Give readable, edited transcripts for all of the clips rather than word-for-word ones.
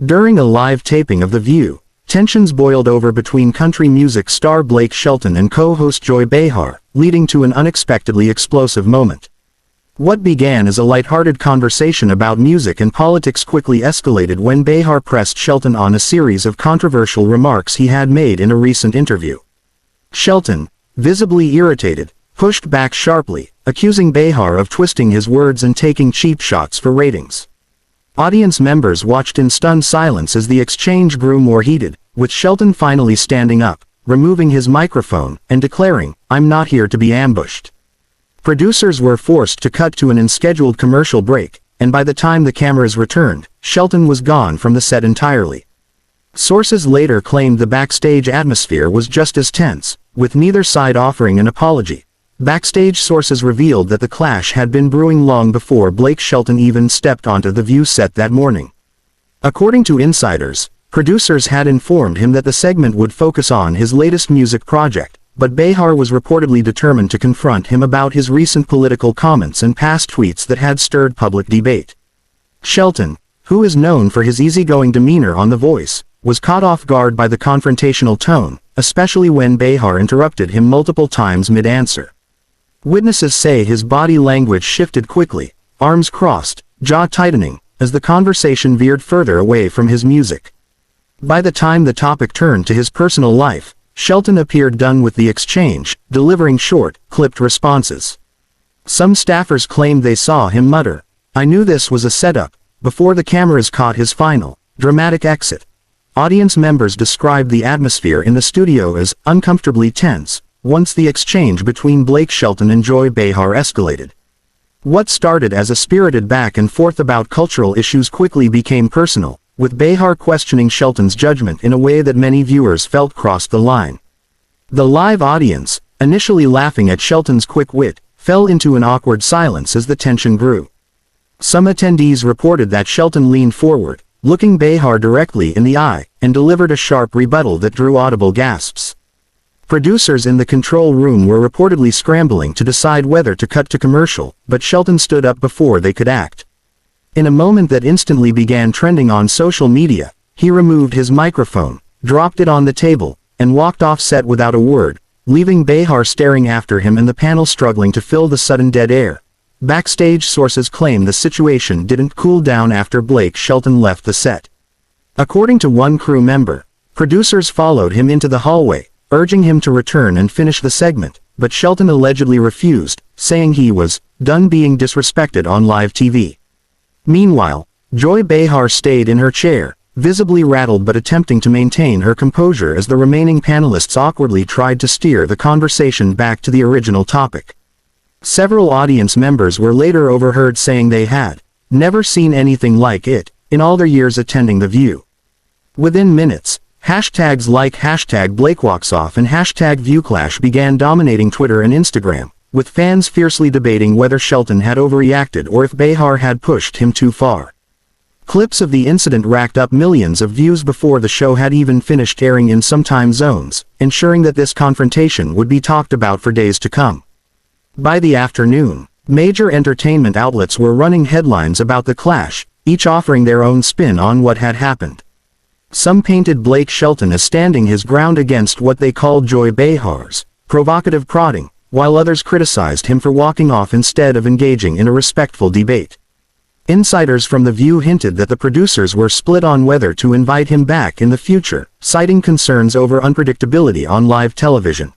During a live taping of The View, tensions boiled over between country music star Blake Shelton and co-host Joy Behar, leading to an unexpectedly explosive moment. What began as a lighthearted conversation about music and politics quickly escalated when Behar pressed Shelton on a series of controversial remarks he had made in a recent interview. Shelton, visibly irritated, pushed back sharply, accusing Behar of twisting his words and taking cheap shots for ratings. Audience members watched in stunned silence as the exchange grew more heated, with Shelton finally standing up, removing his microphone, and declaring, "I'm not here to be ambushed." Producers were forced to cut to an unscheduled commercial break, and by the time the cameras returned, Shelton was gone from the set entirely. Sources later claimed the backstage atmosphere was just as tense, with neither side offering an apology. Backstage sources revealed that the clash had been brewing long before Blake Shelton even stepped onto The View set that morning. According to insiders, producers had informed him that the segment would focus on his latest music project, but Behar was reportedly determined to confront him about his recent political comments and past tweets that had stirred public debate. Shelton, who is known for his easygoing demeanor on The Voice, was caught off guard by the confrontational tone, especially when Behar interrupted him multiple times mid-answer. Witnesses say his body language shifted quickly, arms crossed, jaw tightening, as the conversation veered further away from his music. By the time the topic turned to his personal life, Shelton appeared done with the exchange, delivering short, clipped responses. Some staffers claimed they saw him mutter, "I knew this was a setup," before the cameras caught his final, dramatic exit. Audience members described the atmosphere in the studio as uncomfortably tense, once the exchange between Blake Shelton and Joy Behar escalated. What started as a spirited back and forth about cultural issues quickly became personal, with Behar questioning Shelton's judgment in a way that many viewers felt crossed the line. The live audience, initially laughing at Shelton's quick wit, fell into an awkward silence as the tension grew. Some attendees reported that Shelton leaned forward, looking Behar directly in the eye, and delivered a sharp rebuttal that drew audible gasps. Producers in the control room were reportedly scrambling to decide whether to cut to commercial, but Shelton stood up before they could act. In a moment that instantly began trending on social media, he removed his microphone, dropped it on the table, and walked off set without a word, leaving Behar staring after him and the panel struggling to fill the sudden dead air. Backstage sources claim the situation didn't cool down after Blake Shelton left the set. According to one crew member, producers followed him into the hallway, urging him to return and finish the segment, but Shelton allegedly refused, saying he was done being disrespected on live TV. Meanwhile, Joy Behar stayed in her chair, visibly rattled but attempting to maintain her composure as the remaining panelists awkwardly tried to steer the conversation back to the original topic. Several audience members were later overheard saying they had never seen anything like it in all their years attending The View. Within minutes, hashtags like #BlakeWalksOff and #ViewClash began dominating Twitter and Instagram, with fans fiercely debating whether Shelton had overreacted or if Behar had pushed him too far. Clips of the incident racked up millions of views before the show had even finished airing in some time zones, ensuring that this confrontation would be talked about for days to come. By the afternoon, major entertainment outlets were running headlines about the clash, each offering their own spin on what had happened. Some painted Blake Shelton as standing his ground against what they called Joy Behar's provocative prodding, while others criticized him for walking off instead of engaging in a respectful debate. Insiders from The View hinted that the producers were split on whether to invite him back in the future, citing concerns over unpredictability on live television.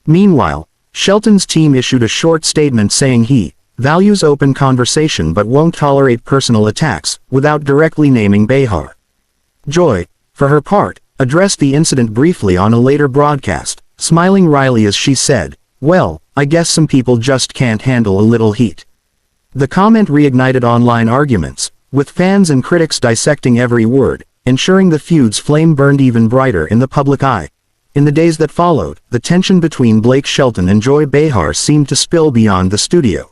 Meanwhile, Shelton's team issued a short statement saying he values open conversation but won't tolerate personal attacks, without directly naming Behar. Joy, for her part, addressed the incident briefly on a later broadcast, smiling wryly as she said, "Well, I guess some people just can't handle a little heat." The comment reignited online arguments, with fans and critics dissecting every word, ensuring the feud's flame burned even brighter in the public eye. In the days that followed, the tension between Blake Shelton and Joy Behar seemed to spill beyond the studio.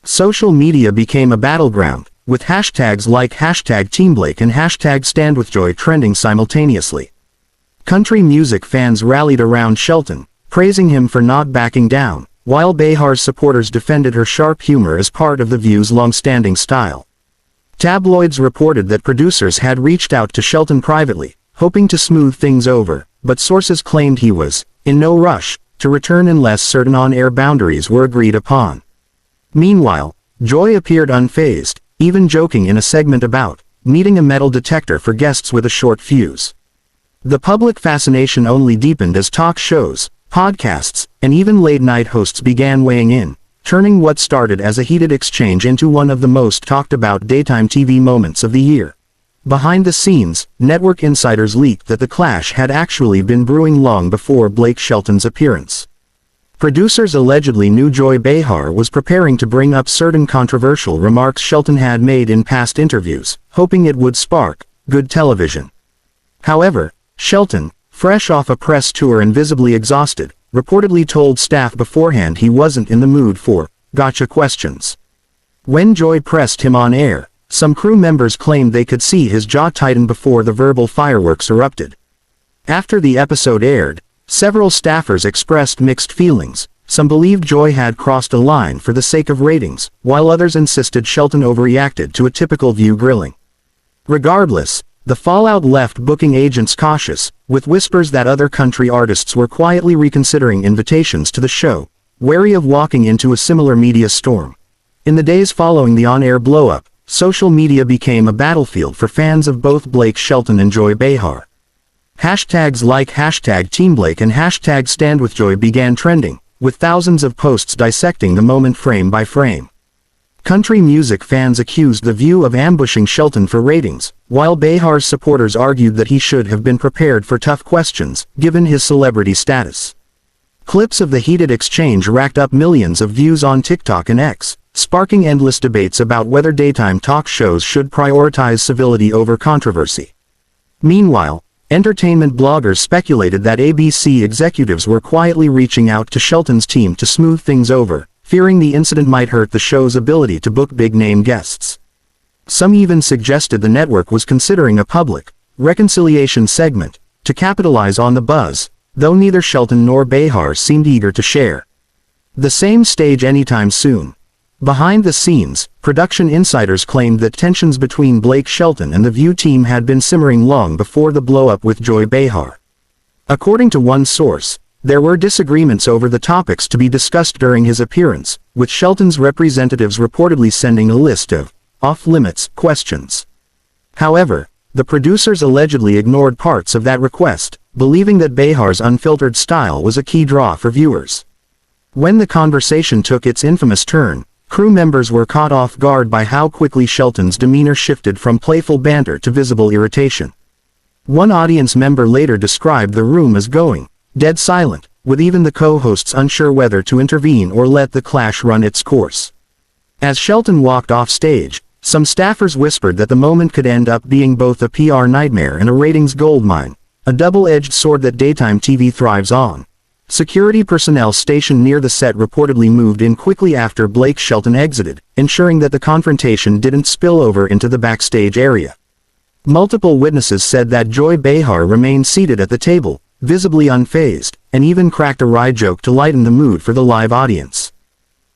Social media became a battleground, with hashtags like #TeamBlake and #StandWithJoy trending simultaneously. Country music fans rallied around Shelton, praising him for not backing down, while Behar's supporters defended her sharp humor as part of The View's long-standing style. Tabloids reported that producers had reached out to Shelton privately, hoping to smooth things over, but sources claimed he was, in no rush, to return unless certain on-air boundaries were agreed upon. Meanwhile, Joy appeared unfazed, even joking in a segment about needing a metal detector for guests with a short fuse. The public fascination only deepened as talk shows, podcasts, and even late-night hosts began weighing in, turning what started as a heated exchange into one of the most talked-about daytime TV moments of the year. Behind the scenes, network insiders leaked that the clash had actually been brewing long before Blake Shelton's appearance. Producers allegedly knew Joy Behar was preparing to bring up certain controversial remarks Shelton had made in past interviews, hoping it would spark good television. However, Shelton, fresh off a press tour and visibly exhausted, reportedly told staff beforehand he wasn't in the mood for gotcha questions. When Joy pressed him on air, some crew members claimed they could see his jaw tighten before the verbal fireworks erupted. After the episode aired, several staffers expressed mixed feelings. Some believed Joy had crossed a line for the sake of ratings, while others insisted Shelton overreacted to a typical View grilling. Regardless, the fallout left booking agents cautious, with whispers that other country artists were quietly reconsidering invitations to the show, wary of walking into a similar media storm. In the days following the on-air blow-up, social media became a battlefield for fans of both Blake Shelton and Joy Behar. Hashtags like #TeamBlake and #StandWithJoy began trending, with thousands of posts dissecting the moment frame by frame. Country music fans accused The View of ambushing Shelton for ratings, while Behar's supporters argued that he should have been prepared for tough questions, given his celebrity status. Clips of the heated exchange racked up millions of views on TikTok and X, sparking endless debates about whether daytime talk shows should prioritize civility over controversy. Meanwhile, entertainment bloggers speculated that ABC executives were quietly reaching out to Shelton's team to smooth things over, fearing the incident might hurt the show's ability to book big-name guests. Some even suggested the network was considering a public reconciliation segment to capitalize on the buzz, though neither Shelton nor Behar seemed eager to share the same stage anytime soon. Behind the scenes, production insiders claimed that tensions between Blake Shelton and the View team had been simmering long before the blow-up with Joy Behar. According to one source, there were disagreements over the topics to be discussed during his appearance, with Shelton's representatives reportedly sending a list of off-limits questions. However, the producers allegedly ignored parts of that request, believing that Behar's unfiltered style was a key draw for viewers. When the conversation took its infamous turn, crew members were caught off guard by how quickly Shelton's demeanor shifted from playful banter to visible irritation. One audience member later described the room as going dead silent, with even the co-hosts unsure whether to intervene or let the clash run its course. As Shelton walked off stage, some staffers whispered that the moment could end up being both a PR nightmare and a ratings goldmine, a double-edged sword that daytime TV thrives on. Security personnel stationed near the set reportedly moved in quickly after Blake Shelton exited, ensuring that the confrontation didn't spill over into the backstage area. Multiple witnesses said that Joy Behar remained seated at the table, visibly unfazed, and even cracked a wry joke to lighten the mood for the live audience.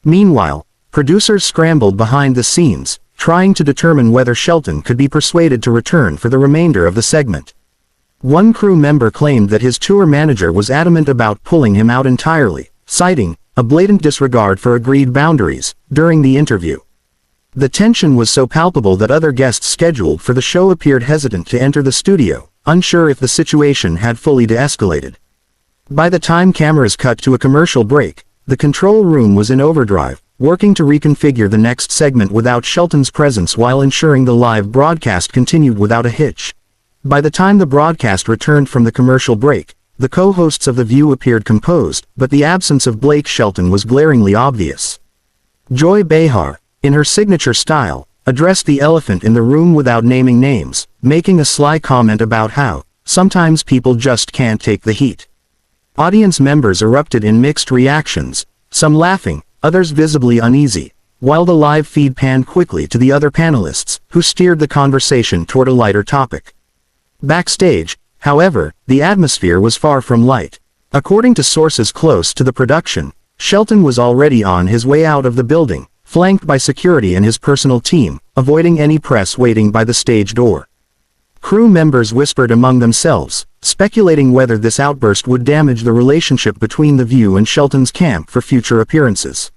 Meanwhile, producers scrambled behind the scenes, trying to determine whether Shelton could be persuaded to return for the remainder of the segment. One crew member claimed that his tour manager was adamant about pulling him out entirely, citing a blatant disregard for agreed boundaries during the interview. The tension was so palpable that other guests scheduled for the show appeared hesitant to enter the studio, unsure if the situation had fully de-escalated. By the time cameras cut to a commercial break, the control room was in overdrive, working to reconfigure the next segment without Shelton's presence while ensuring the live broadcast continued without a hitch. By the time the broadcast returned from the commercial break, the co-hosts of The View appeared composed, but the absence of Blake Shelton was glaringly obvious. Joy Behar, in her signature style, addressed the elephant in the room without naming names, making a sly comment about how sometimes people just can't take the heat. Audience members erupted in mixed reactions, some laughing, others visibly uneasy, while the live feed panned quickly to the other panelists, who steered the conversation toward a lighter topic. Backstage, however, the atmosphere was far from light. According to sources close to the production, Shelton was already on his way out of the building, flanked by security and his personal team, avoiding any press waiting by the stage door. Crew members whispered among themselves, speculating whether this outburst would damage the relationship between The View and Shelton's camp for future appearances.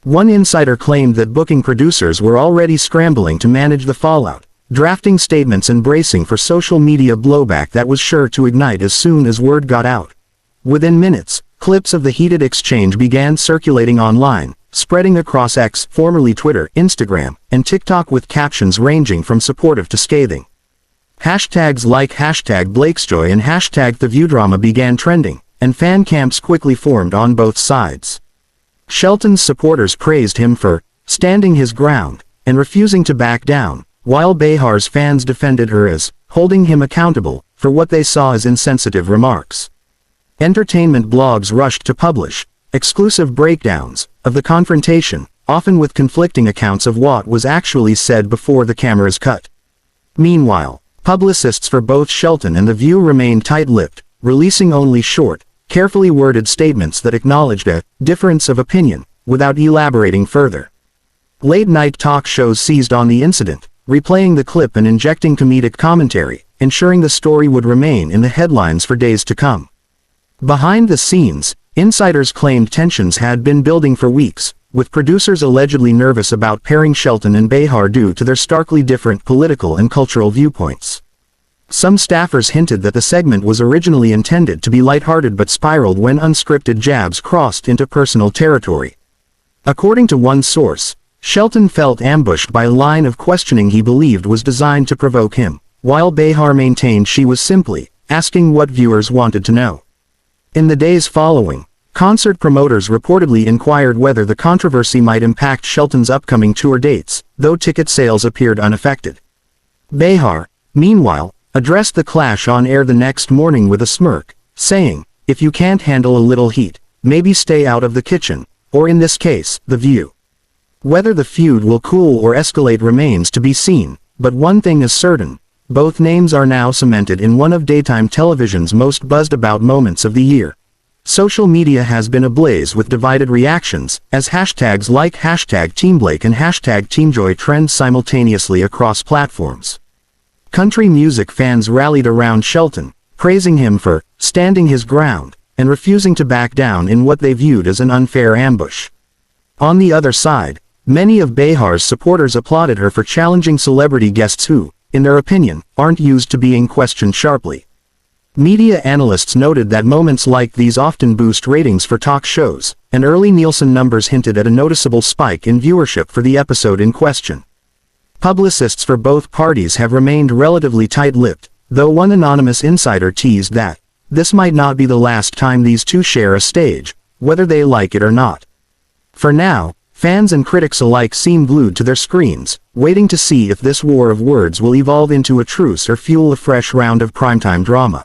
One insider claimed that booking producers were already scrambling to manage the fallout, drafting statements and bracing for social media blowback that was sure to ignite as soon as word got out. Within minutes, clips of the heated exchange began circulating online, spreading across X, formerly Twitter, Instagram, and TikTok with captions ranging from supportive to scathing. Hashtags like #BlakesJoy and #TheViewDrama began trending, and fan camps quickly formed on both sides. Shelton's supporters praised him for standing his ground and refusing to back down, while Behar's fans defended her as holding him accountable for what they saw as insensitive remarks. Entertainment blogs rushed to publish exclusive breakdowns of the confrontation, often with conflicting accounts of what was actually said before the cameras cut. Meanwhile, publicists for both Shelton and The View remained tight-lipped, releasing only short, carefully worded statements that acknowledged a difference of opinion, without elaborating further. Late-night talk shows seized on the incident, replaying the clip and injecting comedic commentary, ensuring the story would remain in the headlines for days to come. Behind the scenes, insiders claimed tensions had been building for weeks, with producers allegedly nervous about pairing Shelton and Behar due to their starkly different political and cultural viewpoints. Some staffers hinted that the segment was originally intended to be lighthearted but spiraled when unscripted jabs crossed into personal territory. According to one source, Shelton felt ambushed by a line of questioning he believed was designed to provoke him, while Behar maintained she was simply asking what viewers wanted to know. In the days following, concert promoters reportedly inquired whether the controversy might impact Shelton's upcoming tour dates, though ticket sales appeared unaffected. Behar, meanwhile, addressed the clash on air the next morning with a smirk, saying, "If you can't handle a little heat, maybe stay out of the kitchen, or in this case, The View." Whether the feud will cool or escalate remains to be seen, but one thing is certain: both names are now cemented in one of daytime television's most buzzed-about moments of the year. Social media has been ablaze with divided reactions, as hashtags like #TeamBlake and #TeamJoy trend simultaneously across platforms. Country music fans rallied around Shelton, praising him for standing his ground and refusing to back down in what they viewed as an unfair ambush. On the other side, many of Behar's supporters applauded her for challenging celebrity guests who, in their opinion, aren't used to being questioned sharply. Media analysts noted that moments like these often boost ratings for talk shows, and early Nielsen numbers hinted at a noticeable spike in viewership for the episode in question. Publicists for both parties have remained relatively tight-lipped, though one anonymous insider teased that this might not be the last time these two share a stage, whether they like it or not. For now, fans and critics alike seem glued to their screens, waiting to see if this war of words will evolve into a truce or fuel a fresh round of primetime drama.